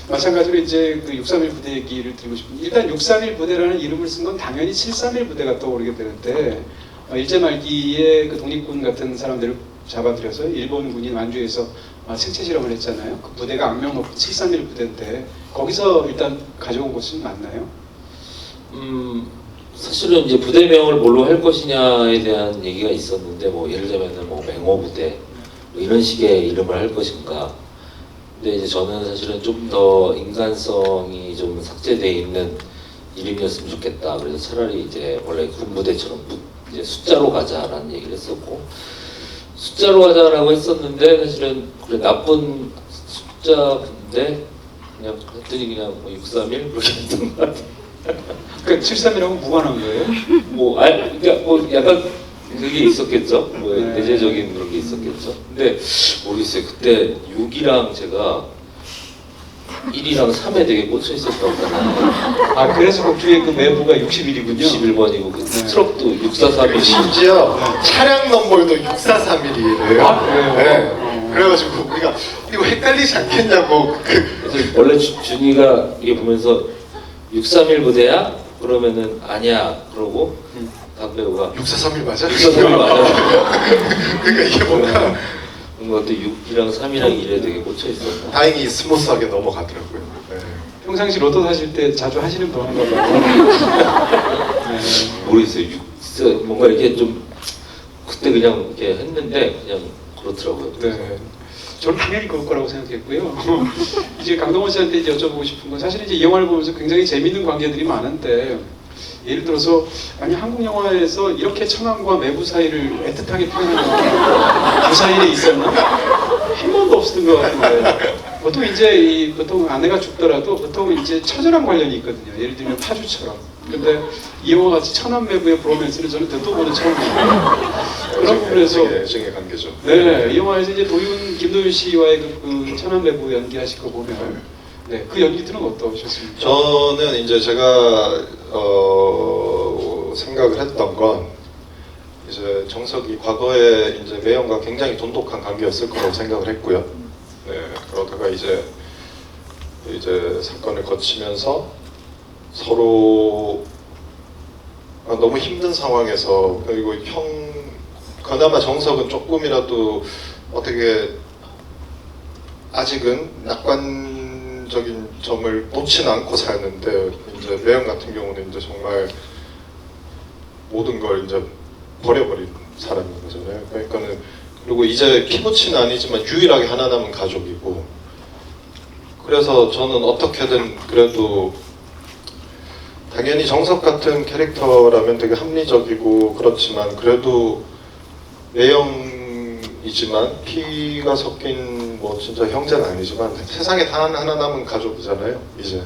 마찬가지로 이제 그 631 부대 얘기를 드리고 싶은데, 일단 631 부대라는 이름을 쓴 건 당연히 731 부대가 떠오르게 되는데, 일제 말기에 그 독립군 같은 사람들을 잡아들여서 일본군이 만주에서 생체 실험을 했잖아요. 그 부대가 악명 높은 731 부대인데 거기서 일단 가져온 것은 맞나요? 사실은 이제 부대명을 뭘로 할 것이냐에 대한 얘기가 있었는데, 뭐 예를 들면은 뭐 맹호부대 뭐 이런 식의 이름을 할 것인가. 근데 이제 저는 사실은 좀 더 인간성이 좀 삭제되어 있는 이름이었으면 좋겠다. 그래서 차라리 이제 원래 군부대처럼 이제 숫자로 가자라는 얘기를 했었고, 숫자로 가자라고 했었는데 사실은 그래 나쁜 숫자인데 그냥 했더니 그냥 뭐 631 그렇게 했던 것 같아요. 그러니까 731하고 무관한 거예요? 그러니까 뭐 약간 그게 있었겠죠. 뭐 네. 내재적인 그런 게 있었겠죠. 근데 모르겠어요. 그때 6이랑 제가 1이랑 3에 되게 꽂혀 있었던 거잖아요. 그래서 거기에 그 매부가 61이군요. 61번이고 그 네. 트럭도 643이 심지어 차량 넘버에도 6431이래요. 그래요? 네. 그래가지고 우리가 이거 헷갈리지 않겠냐고. 그래서 원래 준이가 이게 보면서 631 부대야? 그러면은 아니야. 그러고 담배우가 6431 맞아? 643이 맞아. 그러니까 이게 뭔가 뭔가 또 6이랑 3이랑 1에 되게 꽂혀 있었나. 다행히 스무스하게 넘어가더라고요. 네. 평상시 로또 사실 때 자주 하시는 번호인가 봐요. 네. 모르겠어요. 뭔가 이렇게 좀 그때 그냥 이렇게 했는데 그냥 그렇더라고요. 네. 저는 당연히 그럴 거라고 생각했고요. 이제 강동원 씨한테 이제 여쭤보고 싶은 건, 사실 이제 이 영화를 보면서 굉장히 재밌는 관계들이 많은데, 예를 들어서 아니 한국 영화에서 이렇게 천황과 매부 사이를 애틋하게 표현하는 그 사이에 있었나? 한 번도 없었던 것 같은데, 보통 이제 보통 아내가 죽더라도 보통 이제 처절한 관련이 있거든요. 예를 들면 파주처럼. 근데 이 영화 같이 천안 매부의 브로맨스를 저는 듣도 보는 처음이에요. 그런 부분에서 애정의 관계죠. 네, 이 영화에서 이제 김도윤 씨와의 그 천안 매부 연기하실 거 보면, 네, 그 연기들은 어떠셨습니까? 저는 이제 제가 생각을 했던 건, 이제 정석이 과거에 이제 매형과 굉장히 돈독한 관계였을 거라고 생각을 했고요. 네, 그러다가 이제 사건을 거치면서 서로 너무 힘든 상황에서, 그리고 그나마 정석은 조금이라도 어떻게 아직은 낙관적인 점을 놓지는 않고 사는데, 이제 매형 같은 경우는 이제 정말 모든 걸 이제 버려버린 사람인 거잖아요. 그러니까는, 그리고 이제 피부치는 아니지만 유일하게 하나 남은 가족이고, 그래서 저는 어떻게든 그래도 당연히 정석 같은 캐릭터라면 되게 합리적이고 그렇지만, 그래도 매형이지만 피가 섞인 뭐 진짜 형제는 아니지만 세상에 단 하나 남은 가족이잖아요, 이제.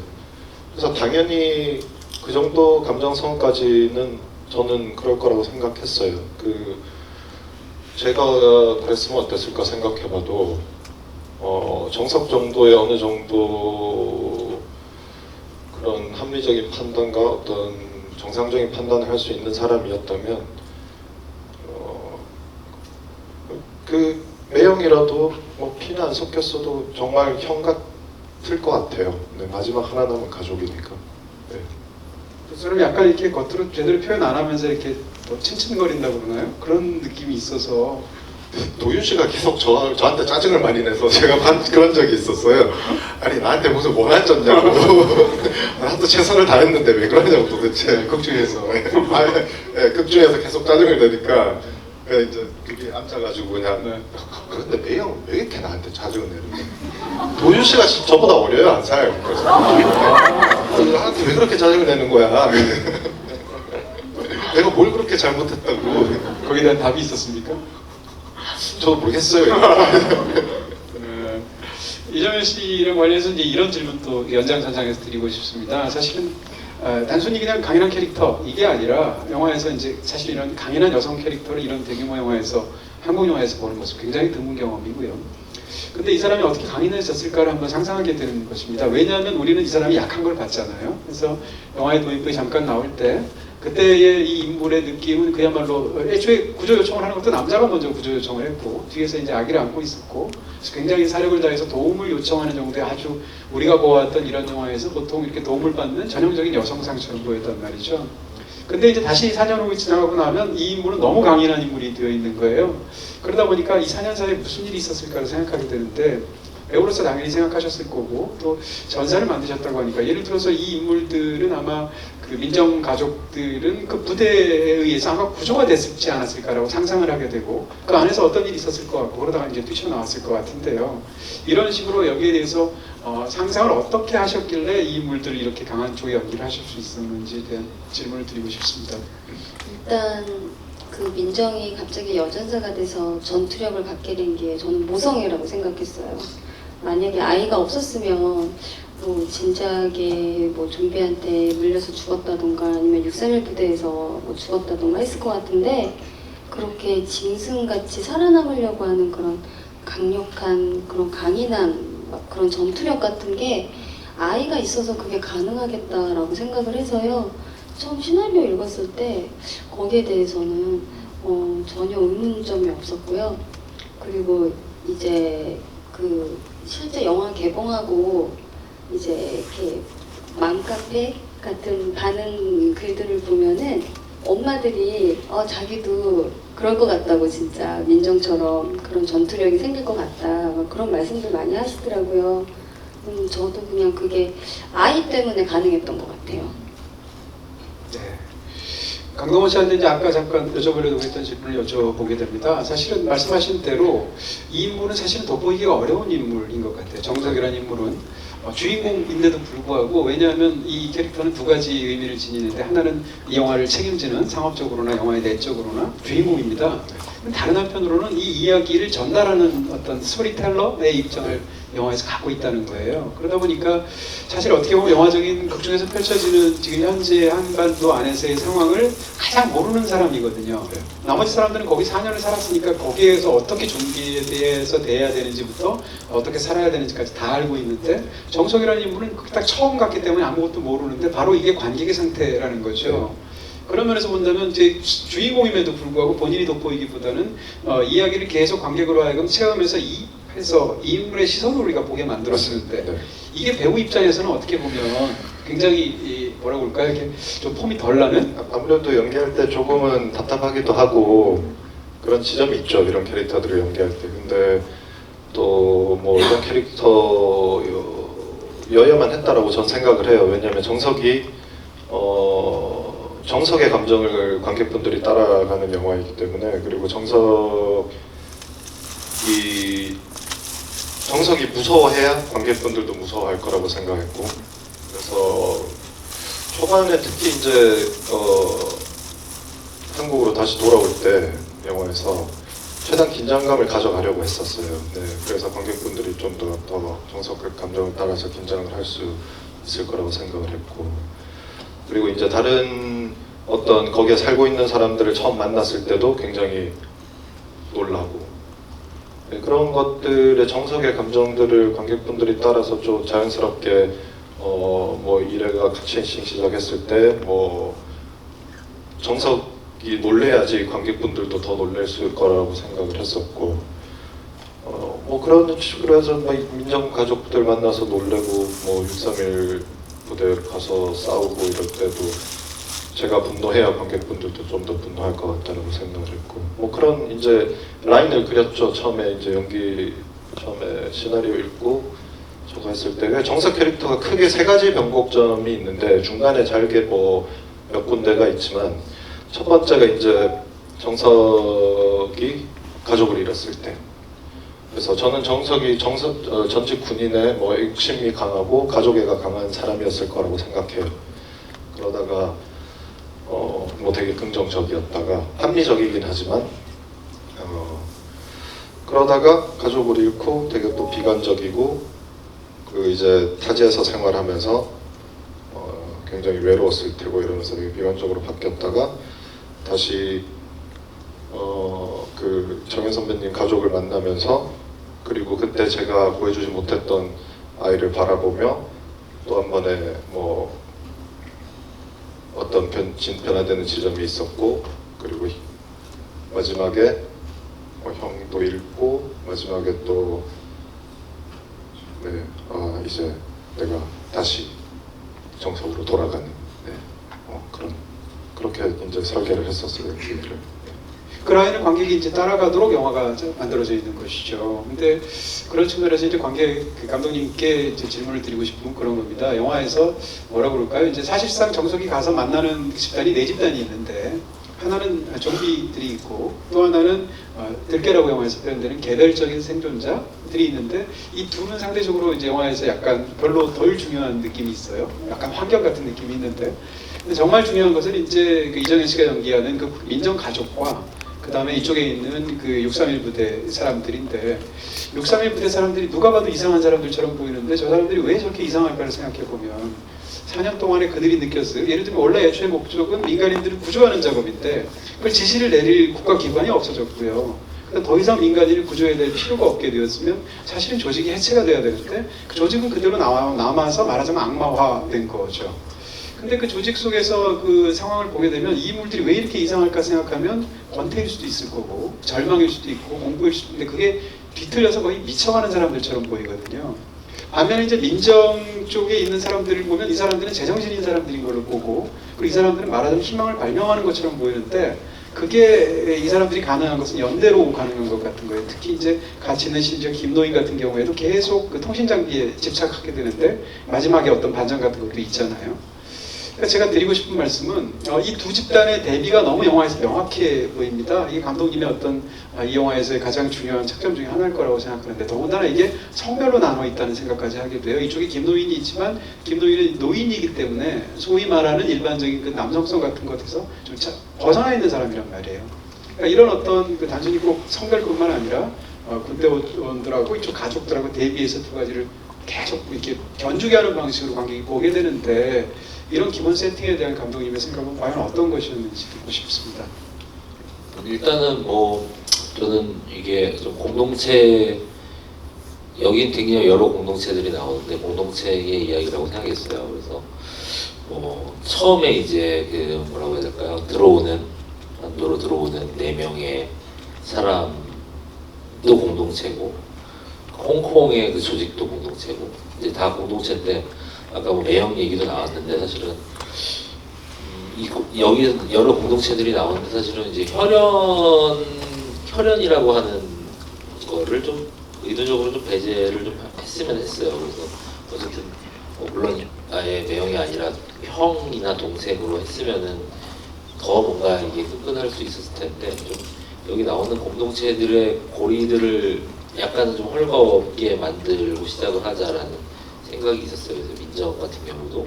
그래서 당연히 그 정도 감정선까지는 저는 그럴 거라고 생각했어요. 제가 그랬으면 어땠을까 생각해봐도, 정석 정도의 어느 정도 그런 합리적인 판단과 어떤 정상적인 판단을 할 수 있는 사람이었다면, 그 매형이라도 뭐 피는 안 섞였어도 정말 형 같을 것 같아요. 네, 마지막 하나 남은 가족이니까. 네. 그 사람이 약간 이렇게 겉으로 제대로 표현 안 하면서 이렇게 뭐 츤츤거린다고 그러나요? 그런 느낌이 있어서. 도윤 씨가 계속 저한테 짜증을 많이 내서 제가 그런 적이 있었어요. 아니 나한테 무슨 원한 줬냐고. 나도 최선을 다했는데 왜 그러냐고 도대체. 극중에서. 네, 극중에서 계속 짜증을 내니까 이제 그게 앉아가지고 그냥. 네. 근데 매형 왜 이렇게 나한테 짜증을 내는 거야? 도윤 씨가 저보다 어려요, 한 살. 그래서 나한테 왜 그렇게 짜증을 내는 거야? 내가 뭘 그렇게 잘못했다고. 거기에 대한 답이 있었습니까? 저도 모르겠어요. 이정현 씨랑 관련해서 이제 이런 질문 또 연장선상에서 드리고 싶습니다. 사실은 단순히 그냥 강인한 캐릭터 이게 아니라, 영화에서 이제 사실 이런 강인한 여성 캐릭터를 이런 대규모 영화에서, 한국 영화에서 보는 모습 굉장히 드문 경험이고요. 근데 이 사람이 어떻게 강인해졌을까를 한번 상상하게 되는 것입니다. 왜냐하면 우리는 이 사람이 약한 걸 봤잖아요. 그래서 영화의 도입부에 잠깐 나올 때 그때의 이 인물의 느낌은 그야말로 애초에 구조 요청을 하는 것도 남자가 먼저 구조 요청을 했고 뒤에서 이제 아기를 안고 있었고 그래서 굉장히 사력을 다해서 도움을 요청하는 정도의 아주 우리가 보았던 이런 영화에서 보통 이렇게 도움을 받는 전형적인 여성상처럼 보였단 말이죠. 근데 이제 다시 4년 후에 지나가고 나면 이 인물은 너무 강인한 인물이 되어 있는 거예요. 그러다 보니까 이 4년 사이에 무슨 일이 있었을까를 생각하게 되는데 배우로서 당연히 생각하셨을 거고 또 전사를 만드셨다고 하니까 예를 들어서 이 인물들은 아마 그 민정 가족들은 그 부대에 의해서 아마 구조가 됐지 않았을까라고 상상을 하게 되고 그 안에서 어떤 일이 있었을 것 같고 그러다가 이제 뛰쳐나왔을 것 같은데요. 이런 식으로 여기에 대해서 상상을 어떻게 하셨길래 이 인물들을 이렇게 강한 쪽의 연기를 하실 수 있었는지에 대한 질문을 드리고 싶습니다. 일단 그 민정이 갑자기 여전사가 돼서 전투력을 갖게 된 게 저는 모성애라고 생각했어요. 만약에 아이가 없었으면 뭐 진작에 뭐 좀비한테 물려서 죽었다던가 아니면 631 부대에서 뭐 죽었다던가 했을 것 같은데 그렇게 짐승같이 살아남으려고 하는 그런 강력한 그런 강인한 막 그런 전투력 같은 게 아이가 있어서 그게 가능하겠다라고 생각을 해서요. 처음 시나리오 읽었을 때 거기에 대해서는 전혀 의문점이 없었고요. 그리고 이제 그 실제 영화 개봉하고 이제 이렇게 맘카페 같은 반응 글들을 보면은 엄마들이 자기도 그럴 것 같다고 진짜 민정처럼 그런 전투력이 생길 것 같다 막 그런 말씀들 많이 하시더라고요. 저도 그냥 그게 아이 때문에 가능했던 것 같아요. 네. 강동원 씨한테 이제 아까 잠깐 여쭤보려고 했던 질문을 여쭤보게 됩니다. 사실은 말씀하신 대로 이 인물은 사실은 돋보이기가 어려운 인물인 것 같아요. 정석이라는 인물은 주인공인데도 불구하고 왜냐하면 이 캐릭터는 두 가지 의미를 지니는데 하나는 이 영화를 책임지는 상업적으로나 영화의 내적으로나 주인공입니다. 다른 한편으로는 이 이야기를 전달하는 어떤 스토리텔러의 입장을 영화에서 갖고 있다는 거예요. 그러다 보니까 사실 어떻게 보면 영화적인 극 중에서 펼쳐지는 지금 현재 한반도 안에서의 상황을 가장 모르는 사람이거든요. 나머지 사람들은 거기 4년을 살았으니까 거기에서 어떻게 좀비에 대해서 대해야 되는지부터 어떻게 살아야 되는지까지 다 알고 있는데 정석이라는 인물은 딱 처음 갔기 때문에 아무것도 모르는데 바로 이게 관객의 상태라는 거죠. 그런 면에서 본다면 이제 주인공임에도 불구하고 본인이 돋보이기보다는 이야기를 계속 관객으로 하여금 체험해서 해서 이 인물의 시선을 우리가 보게 만들었는데 네. 이게 배우 입장에서는 어떻게 보면 굉장히 뭐라고 할까요? 이렇게 좀 폼이 덜 나는? 아무래도 연기할 때 조금은 답답하기도 하고 그런 지점이 있죠. 이런 캐릭터들을 연기할 때. 근데 또 뭐 이런 캐릭터여야만 했다라고 전 생각을 해요. 왜냐하면 정석이 정석의 감정을 관객분들이 따라가는 영화이기 때문에 그리고 정석이 무서워해야 관객분들도 무서워할 거라고 생각했고 그래서 초반에 특히 이제 한국으로 다시 돌아올 때 영화에서 최대한 긴장감을 가져가려고 했었어요. 네, 그래서 관객분들이 좀 더 정석의 감정을 따라서 긴장을 할 수 있을 거라고 생각을 했고 그리고 이제 다른 어떤 거기에 살고 있는 사람들을 처음 만났을 때도 굉장히 놀라고 네, 그런 것들의 정석의 감정들을 관객분들이 따라서 좀 자연스럽게 뭐 일회가 같이 시작했을 때 뭐 정석이 놀래야지 관객분들도 더 놀랄 거라고 생각을 했었고 뭐 그런 식으로 해서 뭐 민정 가족들 만나서 놀래고 뭐 631 부대 가서 싸우고 이럴 때도 제가 분노해야 관객분들도 좀 더 분노할 것 같다고 생각을 했고 뭐 그런 이제 라인을 그렸죠. 처음에 이제 처음에 시나리오 읽고 저거 했을 때 정석 캐릭터가 크게 세 가지 변곡점이 있는데 중간에 잘게 뭐 몇 군데가 있지만 첫 번째가 이제 정석이 가족을 잃었을 때 그래서 저는 정석이 전직 군인의 뭐 욕심이 강하고 가족애가 강한 사람이었을 거라고 생각해요. 그러다가 뭐 되게 긍정적이었다가 합리적이긴 하지만 그러다가 가족을 잃고 되게 또 비관적이고 그 이제 타지에서 생활하면서 굉장히 외로웠을 테고 이러면서 되게 비관적으로 바뀌었다가 다시 그 정현 선배님 가족을 만나면서 그리고 그때 제가 구해주지 못했던 아이를 바라보며 또 한 번에 뭐 어떤 어떤 변화되는 지점이 있었고, 그리고 마지막에 형도 읽고 마지막에 또 네, 이제 내가 다시 정석으로 돌아가는 그렇게 이제 설계를 했었어요. 얘기를. 그 라인을 관객이 이제 따라가도록 영화가 만들어져 있는 것이죠. 근데 그런 측면에서 이제 감독님께 이제 질문을 드리고 싶은 그런 겁니다. 영화에서 뭐라 그럴까요? 이제 사실상 정석이 가서 만나는 집단이 네 집단이 있는데, 하나는 좀비들이 있고 또 하나는 들깨라고 영화에서 표현되는 개별적인 생존자들이 있는데, 이 둘은 상대적으로 이제 영화에서 약간 별로 덜 중요한 느낌이 있어요. 약간 환경 같은 느낌이 있는데, 근데 정말 중요한 것은 이제 그 이정현 씨가 연기하는 그 민정 가족과 그 다음에 이쪽에 있는 그 631 부대 사람들인데, 631 부대 사람들이 누가 봐도 이상한 사람들처럼 보이는데 저 사람들이 왜 저렇게 이상할까를 생각해 보면 4년 동안에 그들이 느꼈어요. 예를 들면 원래 애초에 목적은 민간인들을 구조하는 작업인데 그걸 지시를 내릴 국가기관이 없어졌고요. 그러니까 더 이상 민간인을 구조해야 될 필요가 없게 되었으면 사실은 조직이 해체가 돼야 되는데 그 조직은 그대로 남아서 말하자면 악마화된 거죠. 근데 그 조직 속에서 그 상황을 보게 되면 이 인물들이 왜 이렇게 이상할까 생각하면 권태일 수도 있을 거고 절망일 수도 있고 공포일 수도 있는데, 그게 뒤틀려서 거의 미쳐가는 사람들처럼 보이거든요. 반면에 이제 민정 쪽에 있는 사람들을 보면 이 사람들은 제정신인 사람들인 걸로 보고, 그리고 이 사람들은 말하자면 희망을 발명하는 것처럼 보이는데, 그게 이 사람들이 가능한 것은 연대로 가능한 것 같은 거예요. 특히 이제 같이 있는 심지어 김노인 같은 경우에도 계속 그 통신 장비에 집착하게 되는데 마지막에 어떤 반전 같은 것도 있잖아요. 그러니까 제가 드리고 싶은 말씀은 이 두 집단의 대비가 너무 영화에서 명확해 보입니다. 이게 감독님의 어떤 이 영화에서의 가장 중요한 착점 중에 하나일 거라고 생각하는데, 더군다나 이게 성별로 나눠 있다는 생각까지 하게 돼요. 이쪽에 김노인이 있지만 김노인은 노인이기 때문에 소위 말하는 일반적인 그 남성성 같은 것에서 좀 벗어나 있는 사람이란 말이에요. 그러니까 이런 어떤 그 단순히 꼭 성별뿐만 아니라 군대원들하고 이쪽 가족들하고 대비해서 두 가지를 계속 이렇게 견주게 하는 방식으로 관객이 보게 되는데, 이런 기본 세팅에 대한 감독님의 생각은 과연 어떤 것이었는지 듣고 싶습니다. 일단은 뭐 저는 이게 좀 공동체, 여긴 굉장히 여러 공동체들이 나오는데 공동체의 이야기라고 생각했어요. 그래서 뭐 처음에 이제 그 뭐라고 해야 될까요? 안도로 들어오는 4명의 사람도 공동체고, 홍콩의 그 조직도 공동체고, 이제 다 공동체인데, 아까 뭐 매형 얘기도 나왔는데 사실은 여기 여러 공동체들이 나오는데 사실은 이제 혈연이라고 하는 거를 좀 의도적으로 좀 배제를 좀 했으면 했어요. 그래서 어쨌든 물론 아예 매형이 아니라 형이나 동생으로 했으면은 더 뭔가 이게 끈끈할 수 있었을 텐데, 좀 여기 나오는 공동체들의 고리들을 약간은 좀 헐거없게 만들고 시작을 하자라는 생각이 있었어요. 그래서 민정 같은 경우도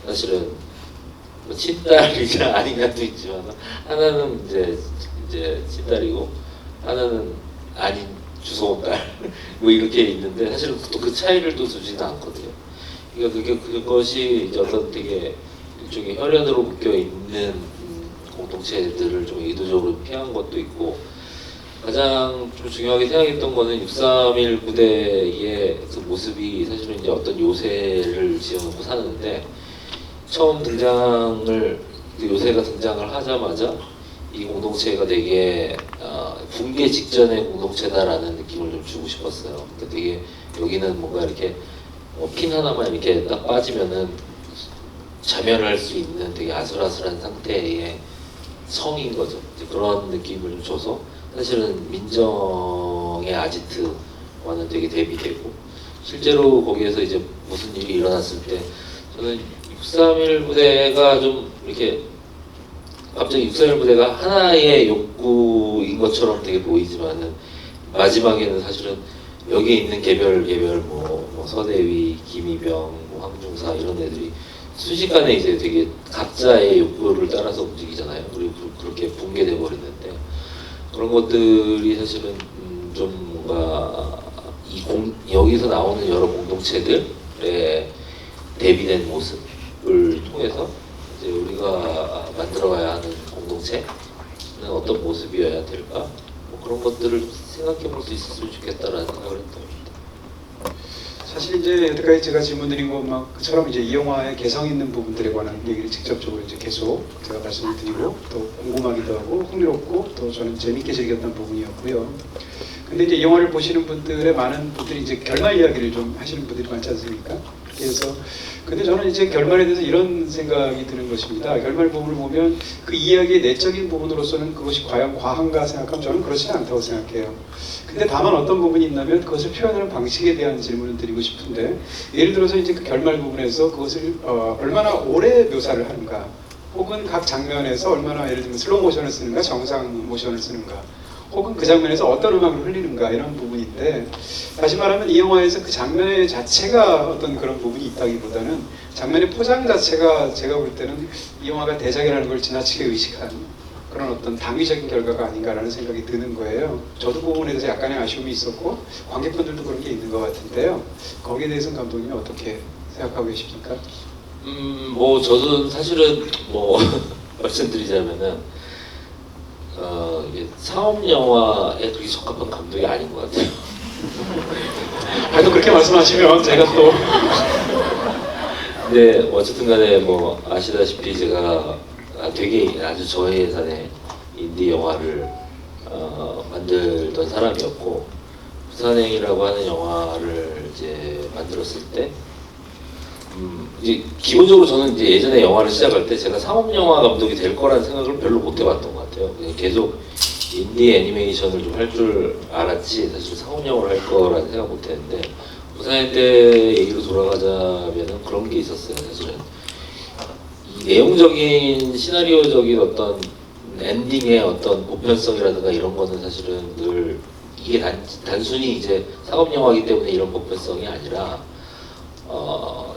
사실은 뭐 친딸이냐 아니냐도 있지만, 하나는 이제 친딸이고 하나는 아닌 주워온 딸 뭐 이렇게 있는데, 사실은 또 그 차이를 또 두지는 않거든요. 그러니까 그것이 이제 어떤 되게 일종의 혈연으로 묶여 있는 공동체들을 좀 의도적으로 피한 것도 있고, 가장 좀 중요하게 생각했던 거는 631 부대의 그 모습이 사실은 이제 어떤 요새를 지어놓고 사는데, 처음 요새가 등장을 하자마자 이 공동체가 되게 붕괴 직전의 공동체다라는 느낌을 좀 주고 싶었어요. 그러니까 되게 여기는 뭔가 이렇게 핀 하나만 이렇게 딱 빠지면은 자멸할 수 있는 되게 아슬아슬한 상태의 성인 거죠. 이제 그런 느낌을 좀 줘서 사실은 민정의 아지트와는 되게 대비되고, 실제로 거기에서 이제 무슨 일이 일어났을 때 저는 631 부대가 좀 이렇게 갑자기 631 부대가 하나의 욕구인 것처럼 되게 보이지만은, 마지막에는 사실은 여기에 있는 개별 뭐 서대위, 김이병, 뭐 황중사 이런 애들이 순식간에 이제 되게 각자의 욕구를 따라서 움직이잖아요. 그리고 그렇게 붕괴돼 버리는데, 그런 것들이 사실은 좀 뭔가 여기서 나오는 여러 공동체들의 대비된 모습을 통해서 이제 우리가 만들어가야 하는 공동체는 어떤 모습이어야 될까? 뭐 그런 것들을 생각해 볼 수 있었으면 좋겠다라는 생각을 했던 겁니다. 사실 이제 여태까지 제가 질문드린 것만처럼 이제 이 영화의 개성 있는 부분들에 관한 얘기를 직접적으로 이제 계속 제가 말씀을 드리고 또 궁금하기도 하고 흥미롭고 또 저는 재밌게 즐겼던 부분이었고요. 근데 이제 이 영화를 보시는 분들의 많은 분들이 이제 결말 이야기를 좀 하시는 분들이 많지 않습니까? 그래서 근데 저는 이제 결말에 대해서 이런 생각이 드는 것입니다. 결말 부분을 보면 그 이야기의 내적인 부분으로서는 그것이 과연 과한가 생각하면 저는 그렇지 않다고 생각해요. 근데 다만 어떤 부분이 있냐면 그것을 표현하는 방식에 대한 질문을 드리고 싶은데 예를 들어서 이제 그 결말 부분에서 그것을 얼마나 오래 묘사를 하는가 혹은 각 장면에서 얼마나 예를 들면 슬로우 모션을 쓰는가 정상 모션을 쓰는가 혹은 그 장면에서 어떤 음악을 흘리는가 이런 부분인데 다시 말하면 이 영화에서 그 장면의 자체가 어떤 그런 부분이 있다기보다는 장면의 포장 자체가 제가 볼 때는 이 영화가 대작이라는 걸 지나치게 의식한 그런 어떤 당위적인 결과가 아닌가라는 생각이 드는 거예요. 저도 그 부분에 대해서 약간의 아쉬움이 있었고 관객분들도 그런 게 있는 것 같은데요. 거기에 대해서는 감독님이 어떻게 생각하고 계십니까? 뭐 저도 사실은 뭐 말씀드리자면은 이게 상업 영화에 그렇게 적합한 감독이 아닌 것 같아요. 또 그렇게 말씀하시면 제가 또 근데 어쨌든간에 뭐 아시다시피 제가 되게 아주 저예산의 인디 영화를 만들던 사람이었고 부산행이라고 하는 영화를 이제 만들었을 때 이제 기본적으로 저는 이제 예전에 영화를 시작할 때 제가 상업 영화 감독이 될 거라는 생각을 별로 못 해봤던 것 같아요. 그냥 계속 인디 애니메이션을 좀 할 줄 알았지 사실 상업 영화를 할 거라는 생각 못 했는데 부산행 때 얘기로 돌아가자면은 그런 게 있었어요. 사실은 이 내용적인 시나리오적인 어떤 엔딩의 어떤 보편성이라든가 이런 거는 사실은 늘 이게 단순히 이제 상업 영화이기 때문에 이런 보편성이 아니라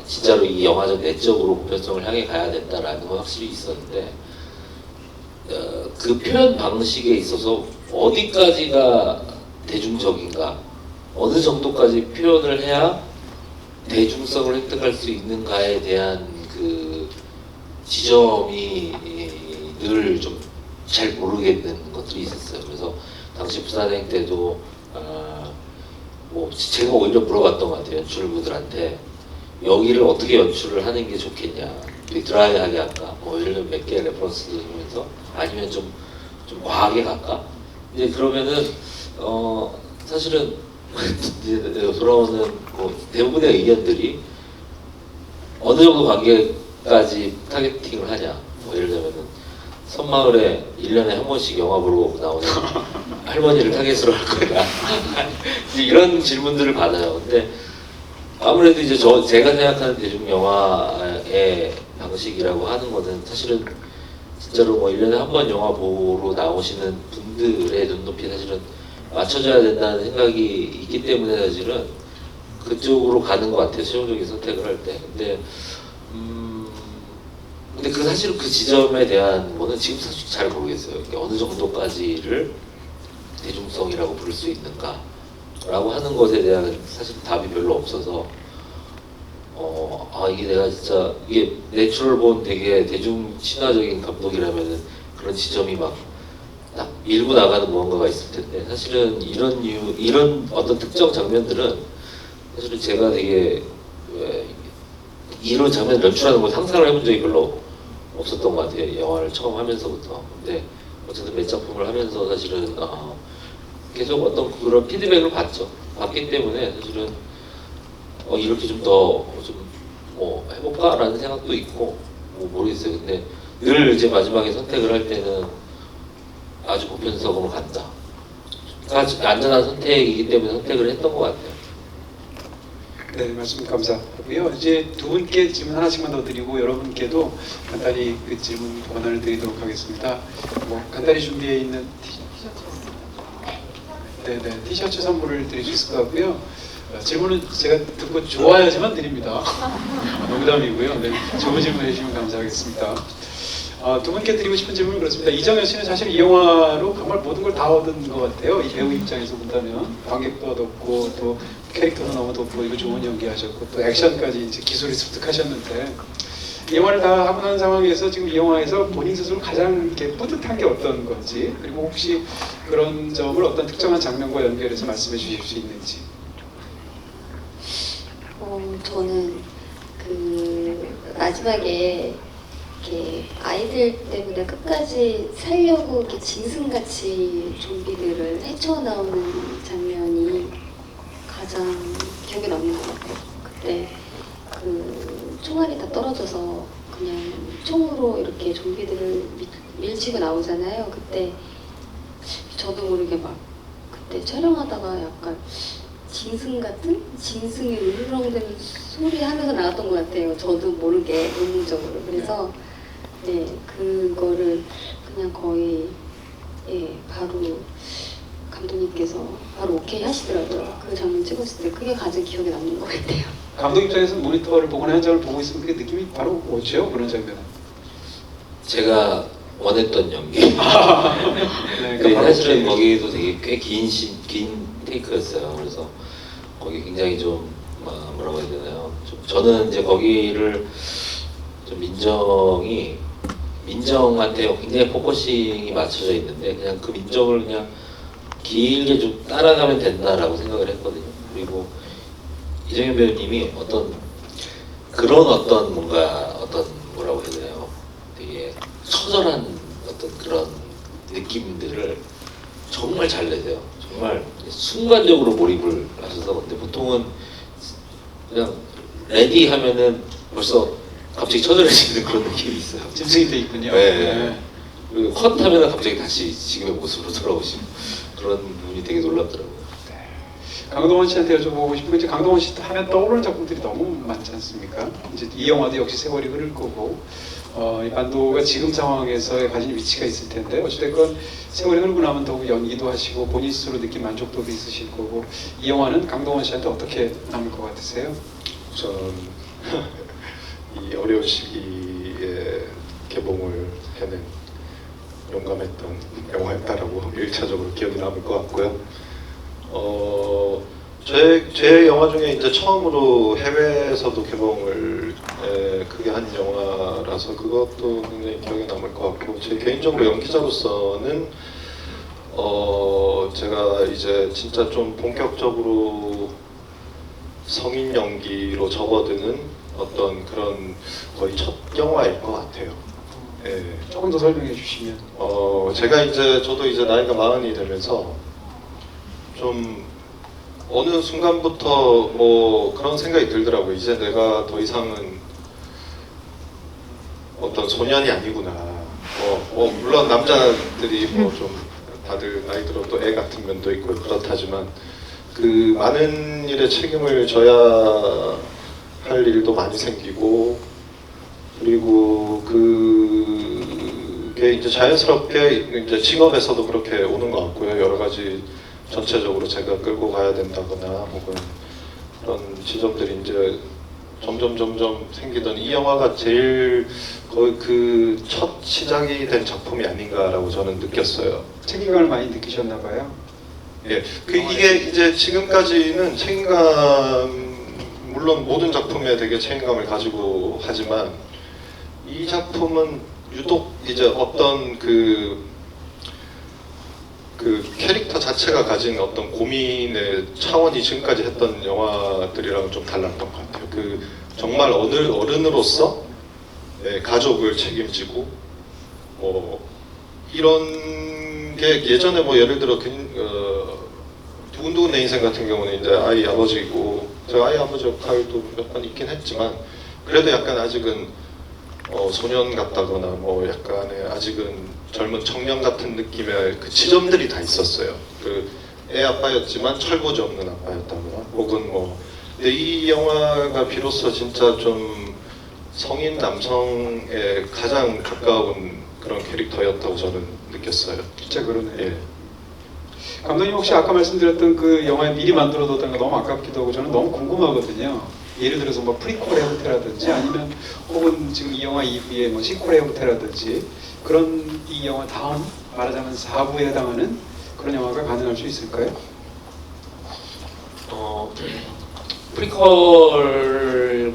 진짜로 이 영화적 내적으로 보편성을 향해 가야 된다라는 건 확실히 있었는데 그 표현 방식에 있어서 어디까지가 대중적인가 어느 정도까지 표현을 해야 대중성을 획득할 수 있는가에 대한 그 지점이 늘 좀 잘 모르겠는 것들이 있었어요. 그래서 당시 부산행 때도 뭐 제가 오히려 물어봤던 것 같아요. 연출부들한테 여기를 어떻게 연출을 하는 게 좋겠냐, 되게 드라이하게 할까, 뭐 예를 들면 몇 개의 레퍼런스를 주면서 아니면 좀 과하게 갈까. 이제 그러면은 사실은 이제 돌아오는 뭐 대부분의 의견들이 어느 정도 관계까지 타겟팅을 하냐. 뭐 예를 들면은 섬마을에 1년에 한 번씩 영화 보러 나오는 할머니를 타겟으로 할 거냐. 이제 이런 질문들을 받아요. 근데 아무래도 이제 제가 생각하는 대중 영화의 방식이라고 하는 거는 사실은 진짜로 뭐 1년에 한 번 영화 보러 나오시는 분들의 눈높이 사실은 맞춰줘야 된다는 생각이 있기 때문에 사실은 그쪽으로 가는 것 같아요. 최종적인 선택을 할 때. 근데 그 사실 그 지점에 대한 거는 지금 사실 잘 모르겠어요. 이게 어느 정도까지를 대중성이라고 부를 수 있는가라고 하는 것에 대한 사실 답이 별로 없어서 이게 내가 진짜 이게 내추럴 본 되게 대중 친화적인 감독이라면은 그런 지점이 막 딱 밀고 나가는 무언가가 있을 텐데 사실은 이런 어떤 특정 장면들은 사실은 제가 되게 이런 장면을 연출하는 걸 상상을 해본 적이 별로 없었던 것 같아요. 영화를 처음 하면서부터. 근데 어쨌든 몇 작품을 하면서 사실은 계속 어떤 그런 피드백을 받기 때문에 사실은 이렇게 좀 더 해볼까라는 생각도 있고 모르겠어요. 근데 늘 이제 마지막에 선택을 할 때는 아주 보편성으로 간다. 안전한 선택이기 때문에 선택을 했던 것 같아요. 네, 말씀 감사하고요. 이제 두 분께 질문 하나씩만 더 드리고 여러분께도 간단히 그 질문 권한을 드리도록 하겠습니다. 뭐 간단히 준비해 있는 티셔츠 선물을 드릴 수 있을 것 같고요. 질문은 제가 듣고 좋아야지만 드립니다. 농담이고요. 네, 좋은 질문 해주시면 감사하겠습니다. 두 분께 드리고 싶은 질문은 그렇습니다. 이정현 씨는 사실 이 영화로 정말 모든 걸 다 얻은 것 같아요. 이 배우 입장에서 본다면 관객도 얻었고 또 캐릭터도 너무 돋고 이거 좋은 연기하셨고 또 액션까지 이제 기술이 습득하셨는데 이 영화를 다 하고 난 상황에서 지금 이 영화에서 본인 스스로 가장 이렇게 뿌듯한 게 어떤 건지 그리고 혹시 그런 점을 어떤 특정한 장면과 연결해서 말씀해 주실 수 있는지. 저는 그 마지막에 이렇게 아이들 때문에 끝까지 살려고 이렇게 짐승같이 좀비들을 헤쳐나오는 장면이 가장 기억에 남는 것 같아요. 그때 그 총알이 다 떨어져서 그냥 총으로 이렇게 좀비들을 밀치고 나오잖아요. 그때 저도 모르게 막 그때 촬영하다가 약간 짐승 같은? 짐승이 으르렁대는 소리 하면서 나왔던 것 같아요. 저도 모르게 본능적으로. 그래서 네, 그거를 그냥 거의 바로 감독님께서 바로 오케이 하시더라고요. 그 장면 찍었을 때 그게 가장 기억에 남는 것 같아요. 감독 입장에서 모니터를 보거나 현장을 보고 있으면 그게 느낌이 바로 오죠. 그런 장면은. 제가 원했던 연기. 네, 근데 바로 사실은 오케이. 거기도 되게 꽤 긴 테이크였어요. 그래서 거기 굉장히 좀 뭐라고 해야 되나요? 저는 이제 거기를 좀 민정한테 굉장히 포커싱이 맞춰져 있는데 그냥 그 민정을 그냥 길게 좀 따라가면 된다라고 생각을 했거든요. 그리고 이정현 배우님이 뭐라고 해야 되나요? 되게 처절한 어떤 그런 느낌들을 정말 잘 내세요. 정말 순간적으로 몰입을 하셔서. 근데 보통은 그냥 레디 하면은 벌써 갑자기 처절해지는 그런 느낌이 있어요. 짐승이 돼 있군요. 네. 그리고 컷 하면은 갑자기 다시 지금의 모습으로 돌아오시고 그런 부분이 되게 놀랍더라고요. 강동원 씨한테 여쭤보고 싶은 게 이제 강동원 씨 하면 떠오르는 작품들이 너무 많지 않습니까? 이제 이 영화도 역시 세월이 흐를 거고 이 반도가 지금 상황에서의 가진 위치가 있을 텐데 어찌됐건 세월이 흐르고 나면 더욱 연기도 하시고 본인 스스로 느낀 만족도도 있으실 거고 이 영화는 강동원 씨한테 어떻게 남을 것 같으세요? 우선 이 어려운 시기에 개봉을 해낸 용감했던 영화였다라고 1차적으로 기억이 남을 것 같고요. 제 영화 중에 이제 처음으로 해외에서도 개봉을 크게 한 영화라서 그것도 굉장히 기억에 남을 것 같고, 제 개인적으로 연기자로서는 제가 이제 진짜 좀 본격적으로 성인 연기로 접어드는 어떤 그런 거의 첫 영화일 것 같아요. 예. 조금 더 설명해 주시면. 저도 이제 나이가 40이 되면서 좀 어느 순간부터 뭐 그런 생각이 들더라고요. 이제 내가 더 이상은 어떤 소년이 아니구나. 물론 남자들이 뭐 좀 다들 나이 들어도 애 같은 면도 있고 그렇다지만 그 많은 일에 책임을 져야 할 일도 많이 생기고, 그리고 그게 이제 자연스럽게 이제 직업에서도 그렇게 오는 것 같고요. 여러 가지 전체적으로 제가 끌고 가야 된다거나 혹은 그런 지점들이 이제 점점 생기던 이 영화가 제일 거의 그 첫 시작이 된 작품이 아닌가라고 저는 느꼈어요. 책임감을 많이 느끼셨나 봐요. 예, 이게 이제 지금까지는 책임감, 물론 모든 작품에 되게 책임감을 가지고 하지만 이 작품은 유독 이제 어떤 그 캐릭터 자체가 가진 어떤 고민의 차원이 지금까지 했던 영화들이랑은 좀 달랐던 것 같아요. 정말 어른으로서 가족을 책임지고 이런 게 예전에 뭐 예를 들어 두근두근 내 인생 같은 경우는 이제 아이 아버지고, 제가 아이 아버지 역할도 몇 번 있긴 했지만 그래도 약간 아직은 소년 같다거나 뭐 약간의 아직은 젊은 청년 같은 느낌의 그 지점들이 다 있었어요. 애 아빠였지만 철부지 없는 아빠였다거나 혹은 근데 이 영화가 비로소 진짜 좀 성인 남성에 가장 가까운 그런 캐릭터였다고 저는 느꼈어요. 진짜 그러네요. 예. 감독님 혹시 아까 말씀드렸던 그 영화에 미리 만들어뒀다는 거 너무 아깝기도 하고 저는 너무 궁금하거든요. 예를 들어서 뭐 프리퀄의 형태라든지 아니면 혹은 지금 이 영화 이후에 뭐 시퀄의 형태라든지 그런 이 영화 다음 말하자면 4부에 해당하는 그런 영화가 가능할 수 있을까요? 프리퀄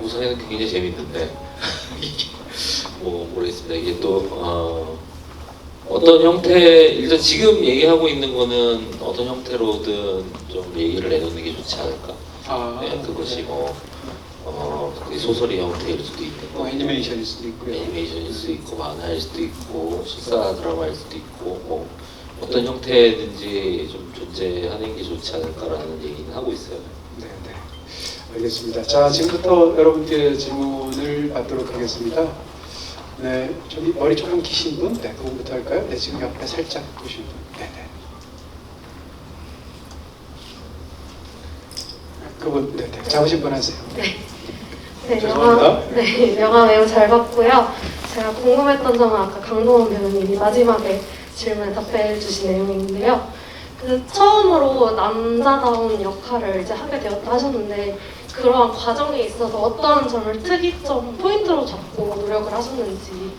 구성에는 굉장히 재밌는데 모르겠습니다. 이게 또 어떤 형태, 일단 지금 얘기하고 있는 거는 어떤 형태로든 좀 얘기를 내놓는 게 좋지 않을까. 네, 그것이 그게 소설의 형태일 수도 있는 뭐 거고, 애니메이션일 수도 있고요. 애니메이션일 수도 있고, 만화일 수도 있고, 실사 드라마일 수도 있고, 뭐 어떤 형태든지 좀 존재하는 게 좋지 않을까라는 얘기는 하고 있어요. 네, 네. 알겠습니다. 자, 지금부터 여러분께 질문을 받도록 하겠습니다. 네, 저기 머리 조금 기신 분, 네, 그분부터 할까요? 네, 지금 옆에 살짝 보신 분, 네, 네. 그분, 네, 네. 잡으신 분 하세요. 네, 죄송합니다. 영화 매우 잘 봤고요. 제가 궁금했던 점은 아까 강동원 배우님이 마지막에 질문에 답해 주신 내용인데요. 그 처음으로 남자다운 역할을 이제 하게 되었다 하셨는데 그러한 과정에 있어서 어떠한 점을 특이점, 포인트로 잡고 노력을 하셨는지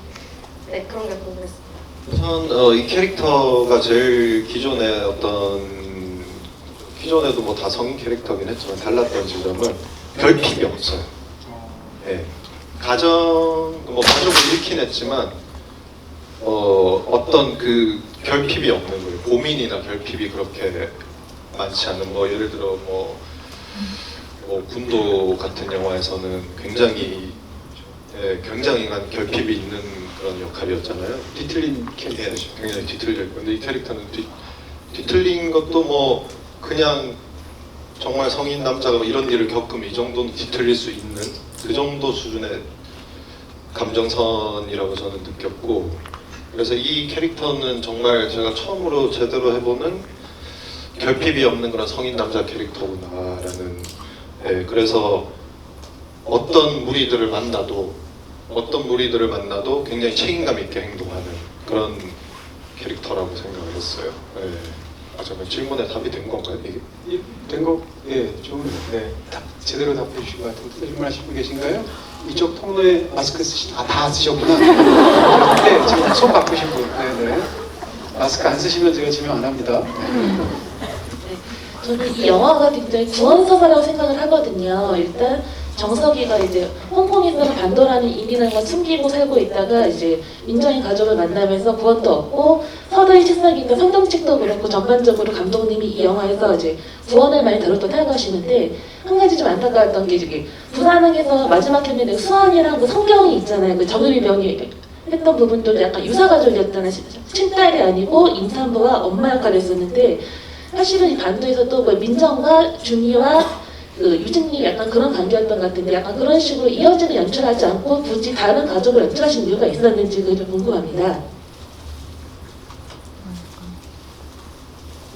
네, 그런 게 궁금했습니다. 우선 이 캐릭터가 제일 기존에도 뭐 다 성인 캐릭터긴 했지만 달랐던 지점은 결핍이 없어요. 예. 가족을 잃긴 했지만 어떤 그 결핍이 없는 거예요. 고민이나 결핍이 그렇게 많지 않은 뭐 예를 들어 뭐 군도 같은 영화에서는 굉장히 굉장한 결핍이 있는 그런 역할이었잖아요. 뒤틀린 캐릭터죠. 굉장히 뒤틀려 있고, 근데 이 캐릭터는 뒤틀린 것도 뭐 그냥 정말 성인 남자가 이런 일을 겪으면 이 정도는 뒤틀릴 수 있는 그 정도 수준의 감정선이라고 저는 느꼈고, 그래서 이 캐릭터는 정말 제가 처음으로 제대로 해보는 결핍이 없는 그런 성인 남자 캐릭터구나라는. 그래서 어떤 무리들을 만나도 굉장히 책임감 있게 행동하는 그런 캐릭터라고 생각을 했어요. 잠깐 질문에 답이 된 건가요, 이게? 된 거, 예, 좀, 네, 제대로 답해 주신 것 같은데, 또 질문하신 분 계신가요? 이쪽 통로에 마스크 다 쓰셨구나. 네, 지금 손 바꾸신 분, 네네. 마스크 안 쓰시면 제가 지명 안 합니다. 저는 이 영화가 굉장히 구원서사라고 생각을 하거든요. 일단 정석이가 이제 홍콩에서는 반도라는 이민한걸 숨기고 살고 있다가 이제 민정이 가족을 만나면서 구원도 얻고 서두의 책상이니까 성경책도 그렇고 전반적으로 감독님이 이 영화에서 이제 구원을 많이 다뤘다고 생각하시는데 한 가지 좀 안타까웠던 게 이제 부산항에서 마지막 현면에 수환이랑 그 성경이 있잖아요. 그 정유미 배우님이 했던 부분도 약간 유사가족이었잖아요. 친딸이 아니고 임산부와 엄마 역할을 했었는데 사실은 이 반도에서도 뭐 민정과 준이와 그 유진이 약간 그런 관계였던 것 같은데 약간 그런 식으로 이어지는 연출하지 않고 굳이 다른 가족을 연출하신 이유가 있었는지 그게 좀 궁금합니다.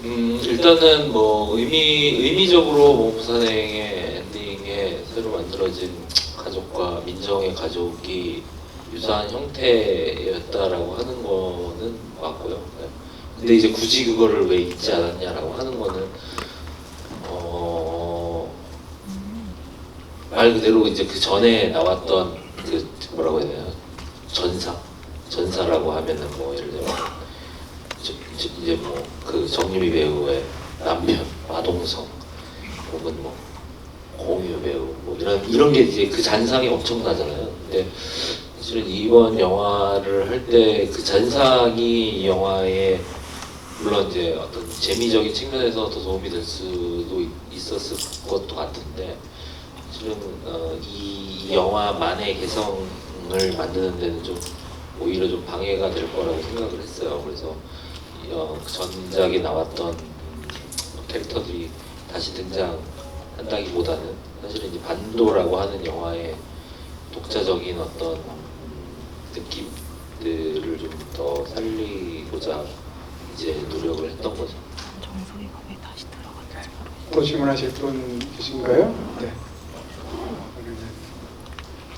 일단은 뭐 의미적으로 뭐 부산행의 엔딩에 새로 만들어진 가족과 민정의 가족이 유사한 형태였다라고 하는 거는 맞고요. 네. 근데 이제 굳이 그거를 왜 잊지 않았냐라고 하는 거는 말 그대로 이제 그 전에 나왔던 그 뭐라고 해야 되나 전사라고 하면은 뭐 예를 들면 이제 뭐 그 정유미 배우의 남편 마동석 혹은 뭐 공유 배우 뭐 이런 게 이제 그 잔상이 엄청나잖아요. 근데 사실은 이번 영화를 할 때 그 잔상이 이 영화에 물론 이제 어떤 재미적인 측면에서 더 도움이 될 수도 있었을 것도 같은데 사실은 이 영화만의 개성을 만드는 데는 좀 오히려 좀 방해가 될 거라고 생각을 했어요. 그래서 그 전작에 나왔던 캐릭터들이 다시 등장한다기보다는 사실은 이제 반도라고 하는 영화의 독자적인 어떤 느낌들을 좀 더 살리고자 이제 노력을 했던 거죠. 또 질문하실 분 계신가요? 네.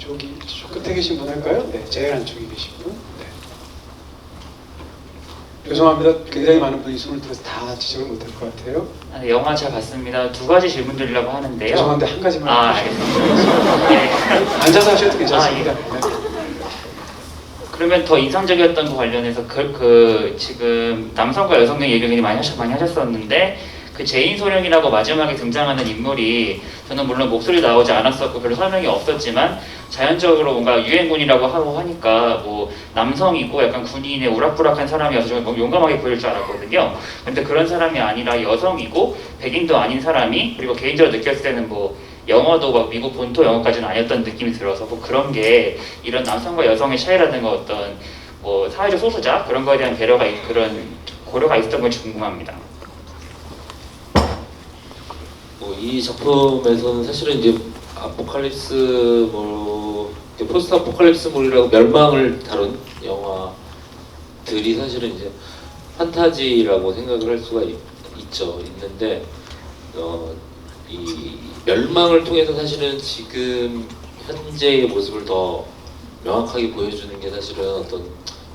저기 저 끝에 계신 분 할까요? 네, 제일 안쪽에 계신 분. 네. 죄송합니다. 굉장히 많은 분이 손을 들어서 다 지적을 못할 것 같아요. 영화 잘 봤습니다. 두 가지 질문 드리려고 하는데요. 죄송한데 한 가지만. 알겠습니다. 네. 앉아서 하셔도 괜찮습니다. 예. 그러면 더 인상적이었던 거 관련해서 지금 남성과 여성의 얘기를 굉장히 많이 하셨었는데 그 제인 소령이라고 마지막에 등장하는 인물이 저는 물론 목소리 나오지 않았었고 별로 설명이 없었지만 자연적으로 뭔가 유엔군이라고 하고 하니까 뭐 남성이고 약간 군인의 우락부락한 사람이어서 좀 용감하게 보일 줄 알았거든요. 근데 그런 사람이 아니라 여성이고 백인도 아닌 사람이 그리고 개인적으로 느꼈을 때는 뭐 영어도 막 미국 본토 영어까지는 아니었던 느낌이 들어서 뭐 그런 게 이런 남성과 여성의 차이라든가 어떤 뭐 사회적 소수자 그런 거에 대한 배려가 그런 고려가 있었던 건지 궁금합니다. 뭐 이 작품에서는 사실은 이제 아포칼립스물, 포스트 아포칼립스물이라고 멸망을 다룬 영화들이 사실은 이제 판타지라고 생각을 할 수가 있는데 이 멸망을 통해서 사실은 지금 현재의 모습을 더 명확하게 보여주는 게 사실은 어떤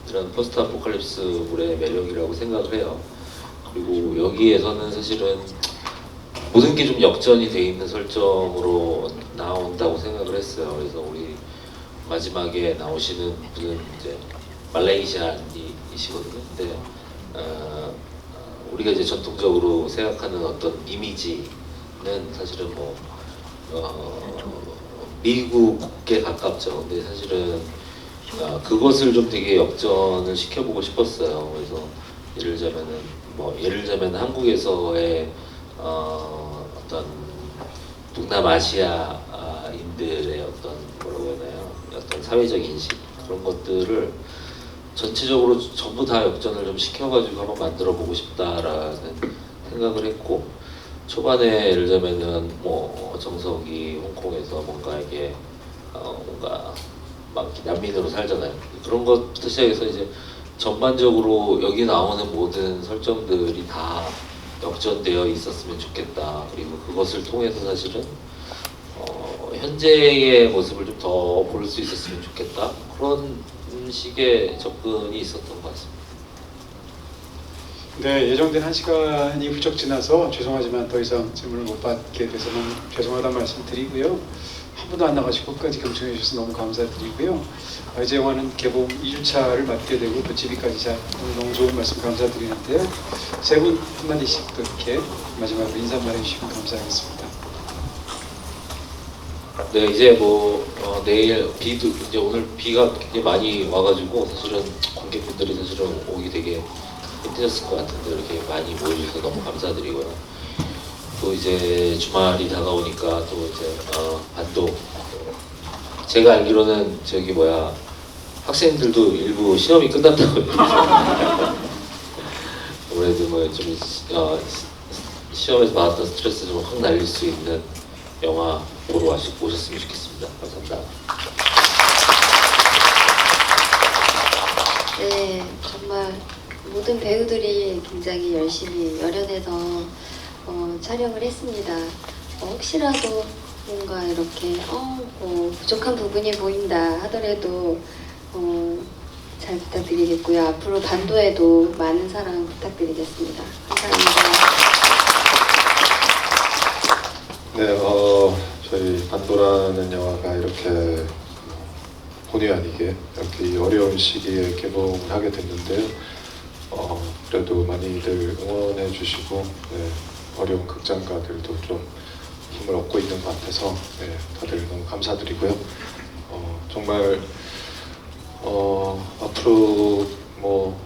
이런 포스트 아포칼립스물의 매력이라고 생각을 해요. 그리고 여기에서는 사실은 모든 게 좀 역전이 돼 있는 설정으로 나온다고 생각을 했어요. 그래서 우리 마지막에 나오시는 분은 이제 말레이시안이시거든요. 근데 우리가 이제 전통적으로 생각하는 어떤 이미지는 사실은 뭐 미국에 가깝죠. 근데 사실은 그것을 좀 되게 역전을 시켜보고 싶었어요. 그래서 예를 들자면 한국에서의 어떤 동남아시아인들의 어떤 뭐라고 해야 하나요? 어떤 사회적 인식 그런 것들을 전체적으로 전부 다 역전을 좀 시켜가지고 한번 만들어 보고 싶다라는 생각을 했고 초반에 예를 들자면은 뭐 정석이 홍콩에서 뭔가 이게 뭔가 막 난민으로 살잖아요. 그런 것부터 시작해서 이제 전반적으로 여기 나오는 모든 설정들이 다 역전되어 있었으면 좋겠다. 그리고 그것을 통해서 사실은 현재의 모습을 좀 더 볼 수 있었으면 좋겠다. 그런 식의 접근이 있었던 것 같습니다. 네, 예정된 1시간이 훌쩍 지나서 죄송하지만 더 이상 질문을 못 받게 돼서 너무 죄송하다는 말씀 드리고요. 한 분도 안 나가시고 끝까지 경청해 주셔서 너무 감사드리고요. 이제 영화는 개봉 2주차를 맞게 되고 또 집이까지 너무 좋은 말씀 감사드리는데요. 세 분 한마디씩 또 이렇게 마지막으로 인사만 해주시면 감사하겠습니다. 네, 이제 뭐 내일 비도 이제 오늘 비가 굉장히 많이 와가지고 사실은 관객분들이 사실은 오기 되게 힘드셨을 것 같은데 이렇게 많이 모여주셔서 너무 감사드리고요. 또 이제 주말이 다가오니까 또 이제 반도 제가 알기로는 저기 학생들도 일부 시험이 끝났다고 아무래도 뭐 좀 시험에서 받았던 스트레스 좀 확 날릴 수 있는 영화 보러 오셨으면 좋겠습니다. 감사합니다. 네, 정말 모든 배우들이 굉장히 열심히 열연해서 촬영을 했습니다. 혹시라도 뭔가 이렇게 뭐 부족한 부분이 보인다 하더라도 잘 부탁드리겠고요. 앞으로 반도에도 많은 사랑 부탁드리겠습니다. 감사합니다. 네, 저희 반도라는 영화가 이렇게 본의 아니게 이렇게 이 어려운 시기에 개봉을 하게 됐는데요. 그래도 많이들 응원해 주시고 어려운 극장가들도 좀 힘을 얻고 있는 것 같아서 다들 너무 감사드리고요. 정말 앞으로 뭐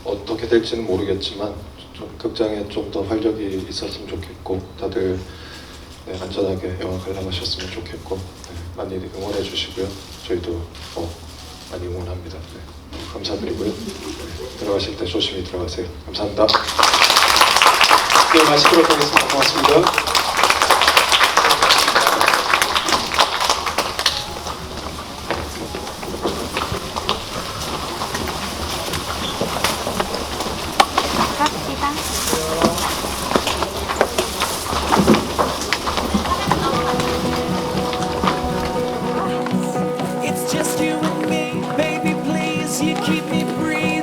어떻게 될지는 모르겠지만 좀 극장에 좀 더 활력이 있었으면 좋겠고 다들 안전하게 영화 관람하셨으면 좋겠고 많이 응원해 주시고요. 저희도 많이 응원합니다. 감사드리고요. 들어가실 때 조심히 들어가세요. 감사합니다. 네, 마치도록 하겠습니다. 고맙습니다. It's just you and me, baby, please, you keep me free.